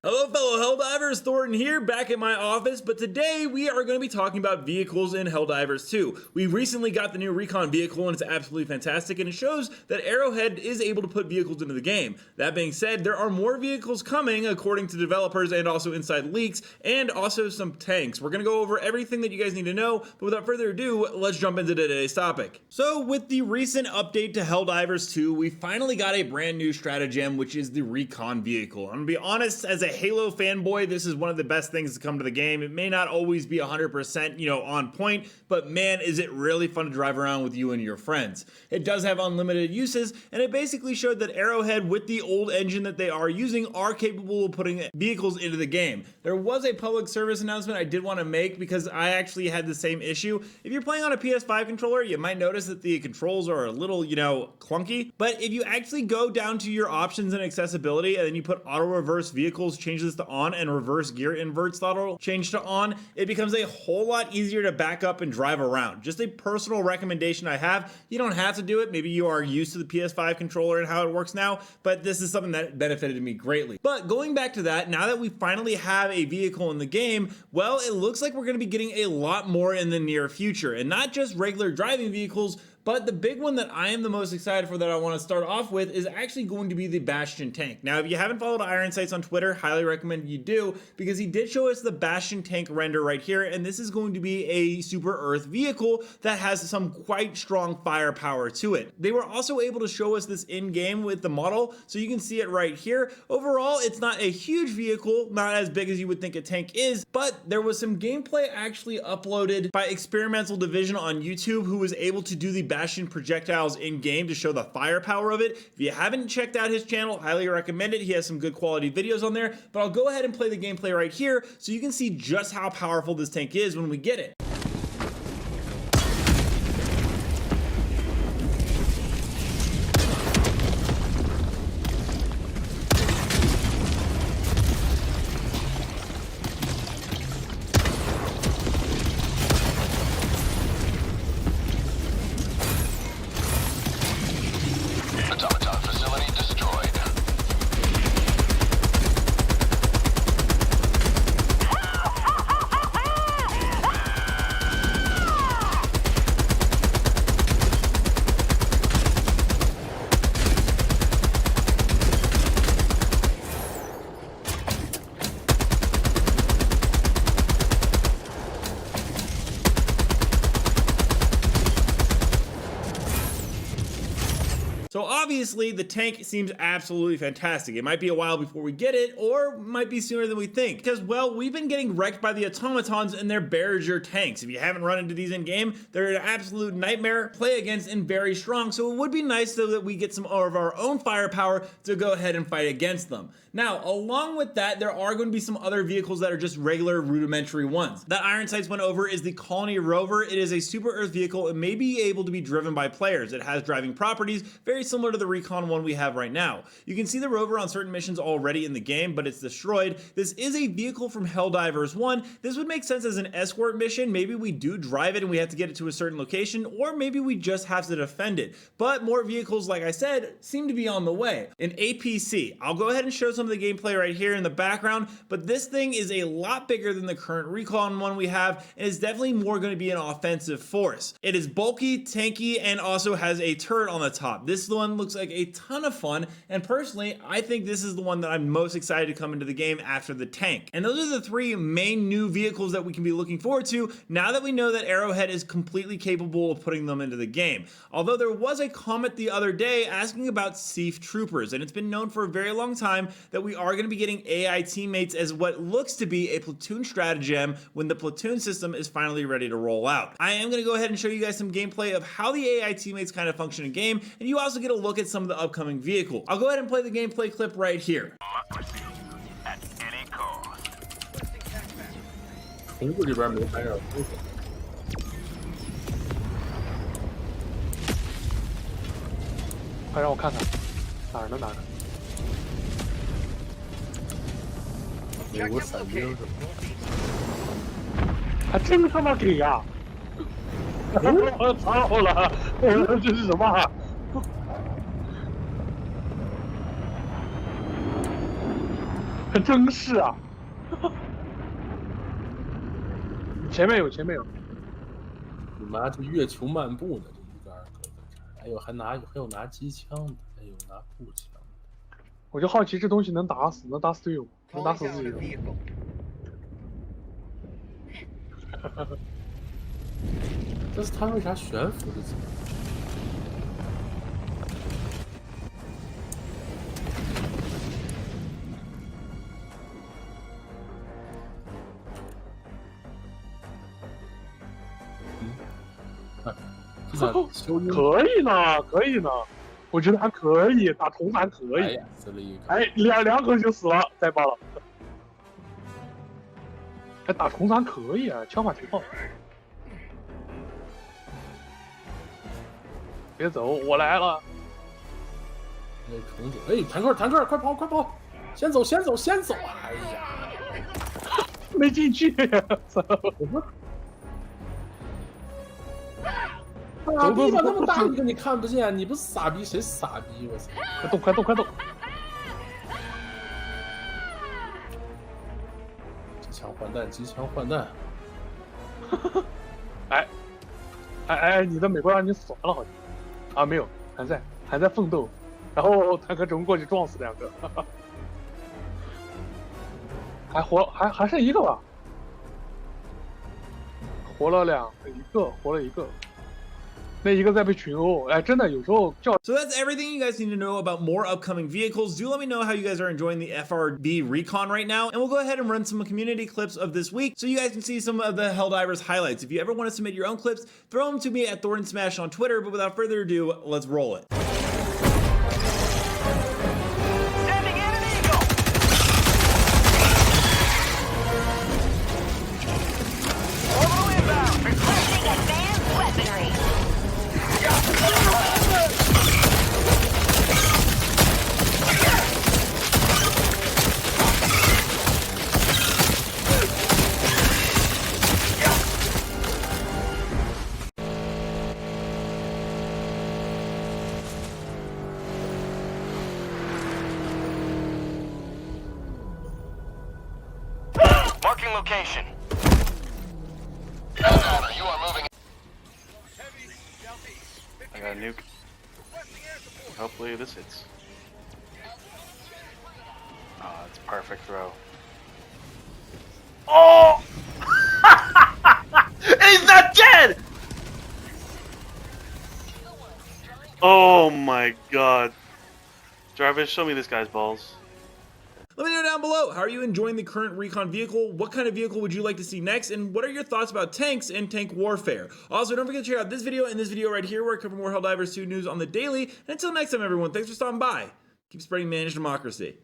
Hello fellow Helldivers, Thornton here, back at my office, but today we are going to be talking about vehicles in Helldivers 2. We recently got the new recon vehicle and it's absolutely fantastic, and it shows that Arrowhead is able to put vehicles into the game. That being said, there are more vehicles coming according to developers and also inside leaks, and also some tanks. We're going to go over everything that you guys need to know, but without further ado, let's jump into today's topic. So with the recent update to Helldivers 2, we finally got a brand new stratagem, which is the recon vehicle. I'm going to be honest, as a Halo fanboy, this is one of the best things to come to the game. It may not always be 100%, on point, but man, is it really fun to drive around with you and your friends. It does have unlimited uses, and it basically showed that Arrowhead, with the old engine that they are using, are capable of putting vehicles into the game. There was a public service announcement I did want to make because I actually had the same issue. If you're playing on a PS5 controller, you might notice that the controls are a little, clunky, but if you actually go down to your options and accessibility and then you put auto reverse vehicles, change this to on, and reverse gear inverts throttle change to on, it becomes a whole lot easier to back up and drive around. Just a personal recommendation I have. You don't have to do it. Maybe you are used to the PS5 controller and how it works now, but this is something that benefited me greatly. But going back to that, now that we finally have a vehicle in the game, well, it looks like we're going to be getting a lot more in the near future, and not just regular driving vehicles, but the big one that I am the most excited for that I want to start off with is actually going to be the Bastion Tank. Now, if you haven't followed Iron Sights on Twitter, highly recommend you do, because he did show us the Bastion Tank render right here, and this is going to be a Super Earth vehicle that has some quite strong firepower to it. They were also able to show us this in-game with the model, so you can see it right here. Overall, it's not a huge vehicle, not as big as you would think a tank is, but there was some gameplay actually uploaded by Experimental Division on YouTube, who was able to do the Bastion projectiles in game to show the firepower of it. If you haven't checked out his channel, highly recommend it. He has some good quality videos on there, but I'll go ahead and play the gameplay right here so you can see just how powerful this tank is when we get it. So obviously the tank seems absolutely fantastic. It might be a while before we get it, or might be sooner than we think, because, well, we've been getting wrecked by the automatons and their Barrier tanks. If you haven't run into these in game, they're an absolute nightmare to play against and very strong, so it would be nice though that we get some of our own firepower to go ahead and fight against them. Now, along with that, there are going to be some other vehicles that are just regular rudimentary ones. That Iron Sights went over is the Colony Rover. It is a Super Earth vehicle and may be able to be driven by players. It has driving properties very similar to the Recon one we have right now. You can see the Rover on certain missions already in the game, but it's destroyed. This is a vehicle from Helldivers 1. This would make sense as an escort mission. Maybe we do drive it and we have to get it to a certain location, or maybe we just have to defend it. But more vehicles, like I said, seem to be on the way. An APC. I'll go ahead and show some of the gameplay right here in the background, but this thing is a lot bigger than the current Recon one we have, and is definitely more going to be an offensive force. It is bulky, tanky, and also has a turret on the top. This one looks like a ton of fun, and personally, I think this is the one that I'm most excited to come into the game after the tank. And those are the three main new vehicles that we can be looking forward to now that we know that Arrowhead is completely capable of putting them into the game. Although there was a comment the other day asking about Siege Troopers, and it's been known for a very long time that we are going to be getting AI teammates as what looks to be a platoon stratagem when the platoon system is finally ready to roll out. I am going to go ahead and show you guys some gameplay of how the AI teammates kind of function in game, and you also get a look at some of the upcoming vehicles. I'll go ahead and play the gameplay clip right here. Democracy at any cost. 공구里边没拍着。快让我看看，哪儿呢哪儿呢？有个伞兵是吗？还真他妈给呀！我操了，这是什么啊？真是啊！前面有，前面有。你妈这月球漫步呢，这一个二个在这儿，哎呦还有拿机枪的，哎呦拿步枪的，我就好奇这东西能打死队友，能打死自己的。这是他为啥悬浮着走？可以呢，可以呢，我觉得还可以，打铜还可以。死了一个。哎，两口就死了，太棒了。哎，打铜还可以啊，枪法挺好。别走，我来了。哎，虫子，哎，坦克，快跑，快跑！先走！哎呀，没进去，操！走地吧，那么大一个你看不见，你不是傻逼谁傻逼？我操！快动！机枪换弹。哎，你的美国让你死完了好像。啊，没有，还在奋斗。然后坦克冲过去撞死两个，还剩一个吧？活了一个。那一个在被群殴，哎，真的有时候叫。 So that's everything you guys need to know about more upcoming vehicles. Do let me know how you guys are enjoying the FRB recon right now, and we'll go ahead and run some community clips of this week so you guys can see some of the Helldivers highlights. If you ever want to submit your own clips, throw them to me at Thornton Smash on Twitter, but without further ado, let's roll it. Marking location. Helldiver, you are moving. I got a nuke. Hopefully this hits. Oh, it's a perfect throw. Oh! He's not dead! Oh my god. Jarvis, show me this guy's balls. Let me know down below, how are you enjoying the current recon vehicle? What kind of vehicle would you like to see next? And what are your thoughts about tanks and tank warfare? Also, don't forget to check out this video and this video right here where I cover more Helldivers 2 news on the daily. And until next time, everyone, thanks for stopping by. Keep spreading managed democracy.